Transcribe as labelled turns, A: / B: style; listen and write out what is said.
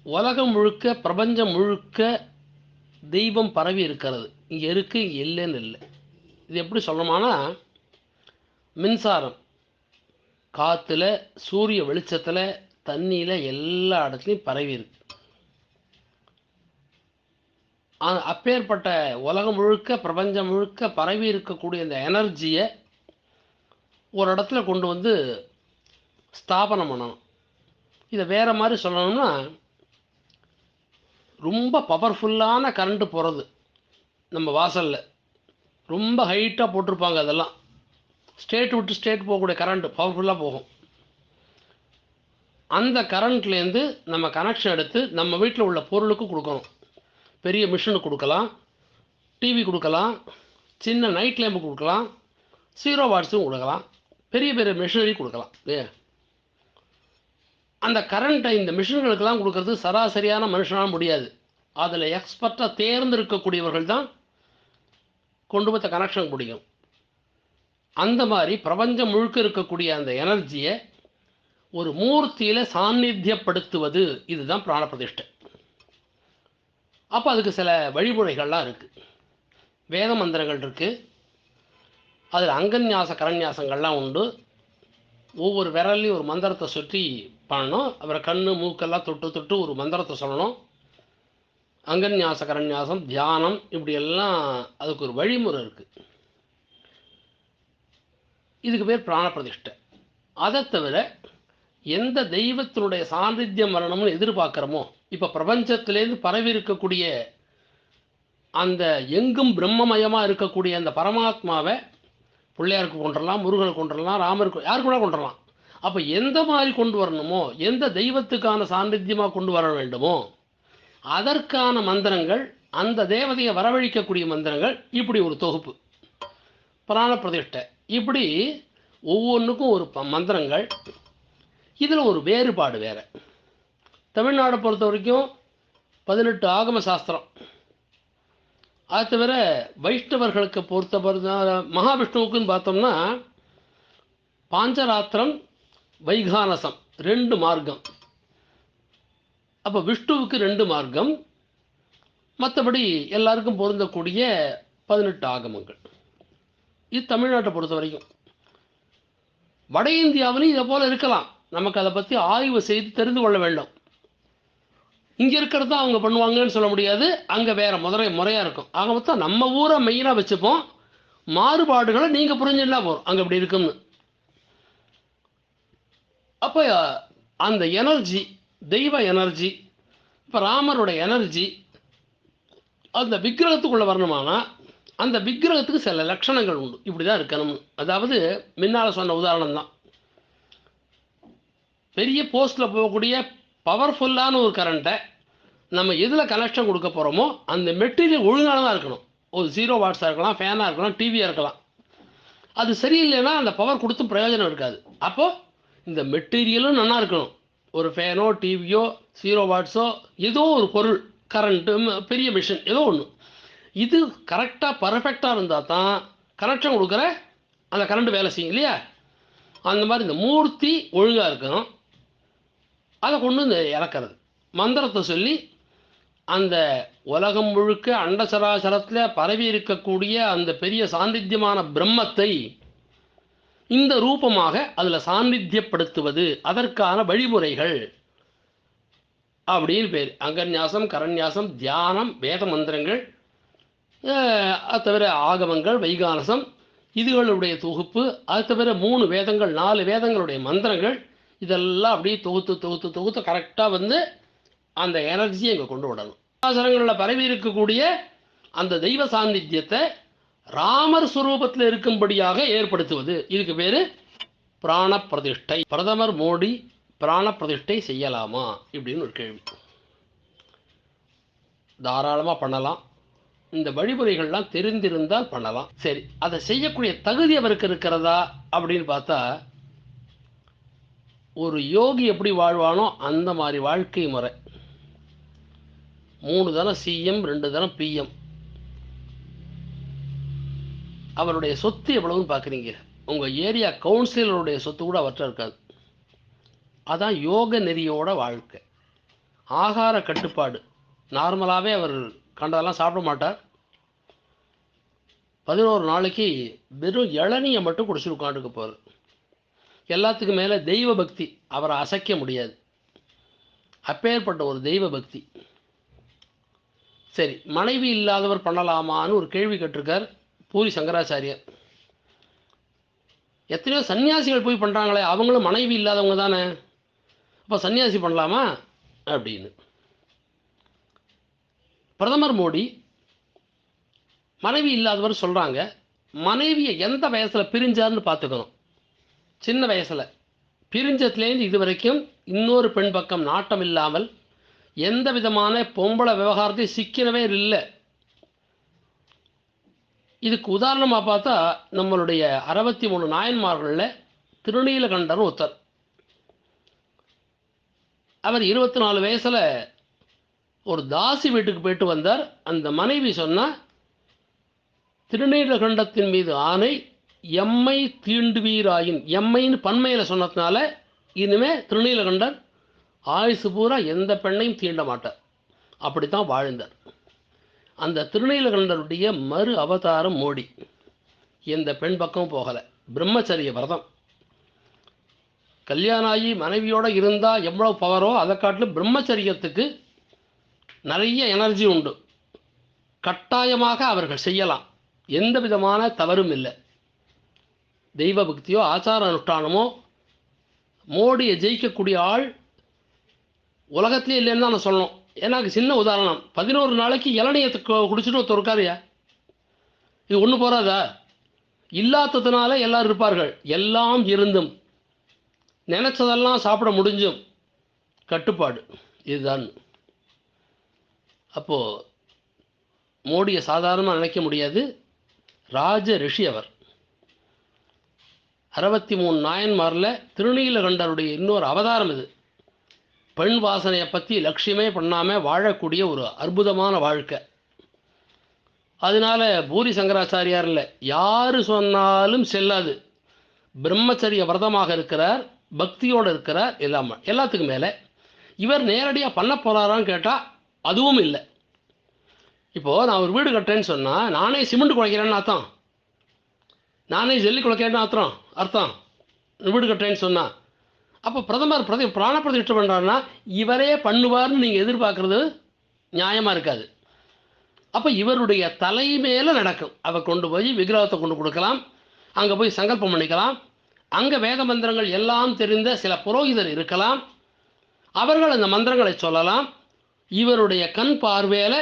A: உலகம் முழுக்க, பிரபஞ்சம் முழுக்க தெய்வம் பரவி இருக்கிறது. இங்கே இருக்குது, இங்கே இல்லைன்னு இல்லை. இது எப்படி சொல்லணுமானா, மின்சாரம் காற்றுல, சூரிய வெளிச்சத்தில், தண்ணியில், எல்லா இடத்துலையும் பரவி இருக்கு. அப்பேற்பட்ட உலகம் முழுக்க, பிரபஞ்சம் முழுக்க பரவி இருக்கக்கூடிய இந்த எனர்ஜியை ஒரு இடத்துல கொண்டு வந்து ஸ்தாபனம் பண்ணணும். இதை வேறு மாதிரி சொல்லணும்னா, ரொம்ப பவர்ஃபுல்லான கரண்ட்டு போகிறது நம்ம வாசலில் ரொம்ப ஹைட்டாக போட்டிருப்பாங்க. அதெல்லாம் ஸ்டேட் விட்டு ஸ்டேட் போகக்கூடிய கரண்ட்டு பவர்ஃபுல்லாக போகும். அந்த கரண்ட்லேருந்து நம்ம கனெக்ஷன் எடுத்து நம்ம வீட்டில் உள்ள பொருளுக்கு கொடுக்கணும். பெரிய மிஷினுக்கு கொடுக்கலாம், டிவி கொடுக்கலாம், சின்ன நைட் லேம்பு கொடுக்கலாம், 0 வாட்ஸும் கொடுக்கலாம், பெரிய பெரிய மிஷினரி கொடுக்கலாம். அந்த கரண்ட்டை இந்த மிஷின்களுக்கெல்லாம் கொடுக்கறது சராசரியான மனுஷனால் முடியாது. அதில் எக்ஸ்பர்ட்டாக தேர்ந்தெடுக்கக்கூடியவர்கள் தான் கொண்டு போய் கனெக்ஷன் முடியும். அந்த மாதிரி பிரபஞ்சம் முழுக்க இருக்கக்கூடிய அந்த எனர்ஜியை ஒரு மூர்த்தியில் சாநித்தியப்படுத்துவது, இதுதான் பிராண பிரதிஷ்டை. அப்போ அதுக்கு சில வழிமுறைகள்லாம் இருக்குது. வேத மந்திரங்கள் இருக்குது, அதில் அங்கன்யாச கரன்யாசங்கள்லாம் உண்டு. ஒவ்வொரு விரல்லையும் ஒரு மந்திரத்தை சுற்றி பண்ணணும். அப்புறம் கண் மூக்கெல்லாம் தொட்டு தொட்டு ஒரு மந்திரத்தை சொல்லணும். அங்கன்யாச கரன்யாசம், தியானம், இப்படியெல்லாம் அதுக்கு ஒரு வழிமுறை இருக்குது. இதுக்கு பேர் பிராண பிரதிஷ்டை. அதை தவிர எந்த தெய்வத்தினுடைய சாநித்தியம் வரணும்னு எதிர்பார்க்குறோமோ, இப்போ பிரபஞ்சத்திலேருந்து பரவி இருக்கக்கூடிய அந்த எங்கும் பிரம்மமயமாக இருக்கக்கூடிய அந்த பரமாத்மாவை பிள்ளையாருக்கு கொண்டுடலாம், முருகனுக்கு கொண்டுடலாம், ராமருக்கு, யாருக்கு கூட கொண்டுடலாம். அப்போ எந்த மாதிரி கொண்டு வரணுமோ, எந்த தெய்வத்துக்கான சாநித்தியமாக கொண்டு வர வேண்டுமோ அதற்கான மந்திரங்கள், அந்த தேவதையை வரவழைக்கக்கூடிய மந்திரங்கள், இப்படி ஒரு தொகுப்பு பிராண பிரதிஷ்டை. இப்படி ஒவ்வொன்றுக்கும் ஒரு மந்திரங்கள். இதில் ஒரு வேறுபாடு வேறு. தமிழ்நாடை பொறுத்த வரைக்கும் 18 ஆகம சாஸ்திரம். அது தவிர வைஷ்ணவர்களுக்கு பொறுத்த மகாவிஷ்ணுவுக்குன்னு பார்த்தோம்னா பாஞ்சராத்திரம், வைகானசம், 2 மார்க்கம். அப்போ விஷ்ணுவுக்கு 2 மார்க்கம், மற்றபடி எல்லாருக்கும் பொருந்தக்கூடிய 18 ஆகமங்கள். இது தமிழ்நாட்டை பொறுத்த வரைக்கும். வட இந்தியாவிலும் இதை போல் இருக்கலாம். நமக்கு அதை பற்றி ஆய்வு செய்து தெரிந்து கொள்ள வேண்டும். இங்கே இருக்கிறது தான் அவங்க பண்ணுவாங்கன்னு சொல்ல முடியாது, அங்கே வேறு முறையாக இருக்கும். ஆக மொத்தம் நம்ம ஊரை மெயினாக வச்சுப்போம், மாறுபாடுகளை நீங்கள் புரிஞ்சுன்னா போகிறோம் அங்கே இப்படி இருக்குன்னு. அப்போ அந்த எனர்ஜி, தெய்வ எனர்ஜி, இப்போ ராமரோட எனர்ஜி அந்த விக்கிரகத்துக்குள்ளே வரணுமானா அந்த விக்கிரகத்துக்கு சில லட்சணங்கள் உண்டு. இப்படி தான் இருக்கணும்னு. அதாவது முன்னால் சொன்ன உதாரணம் தான். பெரிய போஸ்ட்டில் போகக்கூடிய பவர்ஃபுல்லான ஒரு கரண்ட்டை நம்ம எதில் கனெக்ஷன் கொடுக்க போகிறோமோ அந்த மெட்டீரியல் ஒழுங்காக தான் இருக்கணும். ஒரு 0 வாட்ஸாக இருக்கலாம், ஃபேனாக இருக்கலாம், டிவியாக இருக்கலாம். அது சரியில்லைன்னா அந்த பவர் கொடுத்து பிரயோஜனம் இருக்காது. அப்போது இந்த மெட்டீரியலும் நல்லா இருக்கணும். ஒரு ஃபேனோ, டிவியோ, 0 வாட்ஸோ, ஏதோ ஒரு பொருள், கரண்ட்டு, பெரிய மிஷின், ஏதோ ஒன்று, இது கரெக்டாக பர்ஃபெக்டாக இருந்தால் தான் கனெக்ஷன் கொடுக்குற அந்த கரண்ட்டு வேலை செய்யும் இல்லையா? அந்த மாதிரி இந்த மூர்த்தி ஒழுங்காக இருக்கணும். அதை கொண்டு இந்த இறக்கிறது மந்திரத்தை சொல்லி அந்த உலகம் முழுக்க அண்டசராசரத்தில் பரவி இருக்கக்கூடிய அந்த பெரிய சாநித்தியமான பிரம்மத்தை இந்த ரூபமாக அதில் சாநித்தியப்படுத்துவது, அதற்கான வழிமுறைகள் அப்படின்னு பேர். அங்கன்யாசம், கரன்யாசம், தியானம், வேத மந்திரங்கள், அது தவிர ஆகமங்கள், வைகானசம், இதுகளுடைய தொகுப்பு. அது தவிர 3 வேதங்கள், 4 வேதங்களுடைய மந்திரங்கள், இதெல்லாம் அப்படியே தொகுத்து கரெக்டாக வந்து அந்த எனர்ஜியை இங்கே கொண்டு விடணும். ஆசனங்களில் பரவி இருக்கக்கூடிய அந்த தெய்வ சாநித்தியத்தை ராமர் சுரூபத்தில் இருக்கும்படியாக ஏற்படுத்துவது, இதுக்கு பேர் பிராண பிரதிஷ்டை. பிரதமர் மோடி பிராண பிரதிஷ்டை செய்யலாமா இப்படின்னு ஒரு கேள்வி. தாராளமாக பண்ணலாம். இந்த வழிமுறைகள்லாம் தெரிந்திருந்தால் பண்ணலாம். சரி, அதை செய்யக்கூடிய தகுதி அவருக்கு இருக்கிறதா அப்படின்னு பார்த்தா, ஒரு யோகி எப்படி வாழ்வானோ அந்த மாதிரி வாழ்க்கை முறை. 3 தரம் சிஎம், 2 தரம் பிஎம். அவருடைய சொத்து எவ்வளவுன்னு பார்க்குறீங்க? உங்கள் ஏரியா கவுன்சிலருடைய சொத்து கூட அவர்கிட்ட இருக்காது. அதான் யோக நெறியோட வாழ்க்கை. ஆகார கட்டுப்பாடு. நார்மலாகவே அவர் கண்டதெல்லாம் சாப்பிட மாட்டார். 11 நாளைக்கு வெறும் இளநியை மட்டும் குடிச்சிட்டு உட்காந்துக்க போகிறார். எல்லாத்துக்கும் மேலே தெய்வ பக்தி, அவரை அசைக்க முடியாது. அப்பேற்பட்ட ஒரு தெய்வ பக்தி. சரி, மனைவி இல்லாதவர் பண்ணலாமான்னு ஒரு கேள்வி கேட்டிருக்கார் பூரி சங்கராச்சாரியர். எத்தனையோ சன்னியாசிகள் போய் பண்ணுறாங்களே, அவங்களும் மனைவி இல்லாதவங்க தானே, அப்போ சன்னியாசி பண்ணலாமா அப்படின்னு. பிரதமர் மோடி மனைவி இல்லாதவர் சொல்கிறாங்க. மனைவியை எந்த வயசில் பிரிஞ்சார்னு பார்த்துக்கணும். சின்ன வயசில் பிரிஞ்சத்துலேருந்து இது வரைக்கும் இன்னொரு பெண் பக்கம் நாட்டம் இல்லாமல் எந்த விதமான பொம்பளை விவகாரத்தையும் சிக்கினவே இல்லை. இதுக்கு உதாரணமாக பார்த்தா நம்மளுடைய 63 நாயன்மார்களில் திருநீலகண்டர் ஒருத்தர். அவர் 24 வயசில் ஒரு தாசி வீட்டுக்கு போயிட்டு வந்தார். அந்த மனைவி சொன்னால், திருநீலகண்டத்தின் மீது ஆணை, எம்மை தீண்டுவீராயின், எம்மைன்னு பன்மையில் சொன்னதுனால இனிமே திருநீலகண்டர் ஆயுசு பூரா எந்த பெண்ணையும் தீண்ட மாட்டார். அப்படித்தான் வாழ்ந்தார். அந்த திருநீலகண்டருடைய மறு அவதாரம் மோடி. எந்த பெண் பக்கம் போகலை, பிரம்மச்சரிய விரதம். கல்யாணம் ஆகி மனைவியோடு இருந்தால் எவ்வளோ பவரோ அதை காட்டிலும் பிரம்மச்சரியத்துக்கு நிறைய எனர்ஜி உண்டு. கட்டாயமாக அவர்கள் செய்யலாம், எந்த விதமான தவறும் இல்லை. தெய்வ பக்தியோ ஆச்சார அனுஷ்டானமோ மோடியை ஜெயிக்கக்கூடிய ஆள் உலகத்திலே இல்லைன்னு தான் நான் சொல்லணும். எனக்கு சின்ன உதாரணம், 11 நாளைக்கு இளநியை குடிச்சிட்டு ஒருத்தர் இருக்காருயா. இது ஒன்று போகாதா? இல்லாததுனால எல்லாரும் இருப்பார்கள். எல்லாம் இருந்தும் நினச்சதெல்லாம் சாப்பிட முடிஞ்சும் கட்டுப்பாடு இதுதான். அப்போது மோடியை சாதாரணமாக நினைக்க முடியாது. ராஜ ரிஷி அவர். 63 நாயன்மாரில் திருநீலகண்டருடைய இன்னொரு அவதாரம் இது. பெண் வாசனையை பற்றி லட்சியமே பண்ணாமல் வாழக்கூடிய ஒரு அற்புதமான வாழ்க்கை. அதனால் பூரி சங்கராச்சாரியார் இல்லை, யார் சொன்னாலும் செல்லாது. பிரம்மச்சரிய விரதமாக இருக்கிறார், பக்தியோடு இருக்கிறார். எல்லாத்துக்கும் மேலே இவர் நேரடியாக பண்ண போகிறாரான்னு கேட்டால் அதுவும் இல்லை. இப்போது நான் ஒரு வீடு கட்டுறேன்னு சொன்னால் நானே சிமெண்ட் குழைக்கிறேன்னு அர்த்தம், நானே ஜல்லி குழைக்கிறேன்னு அர்த்தம் வீடு கட்டுறேன்னு சொன்னால். அப்போ பிரதமர் பிராண பிரதிஷ்டை பண்ணுறாருன்னா இவரே பண்ணுவார்னு நீங்கள் எதிர்பார்க்குறது நியாயமாக இருக்காது. அப்போ இவருடைய தலை மேலே நடக்கும். அவர் கொண்டு போய் விக்கிரகத்தை கொண்டு கொடுக்கலாம், அங்கே போய் சங்கல்பம் பண்ணிக்கலாம். அங்கே வேத மந்திரங்கள் எல்லாம் தெரிந்த சில புரோகிதர் இருக்கலாம், அவர்கள் அந்த மந்திரங்களை சொல்லலாம். இவருடைய கண் பார்வையில்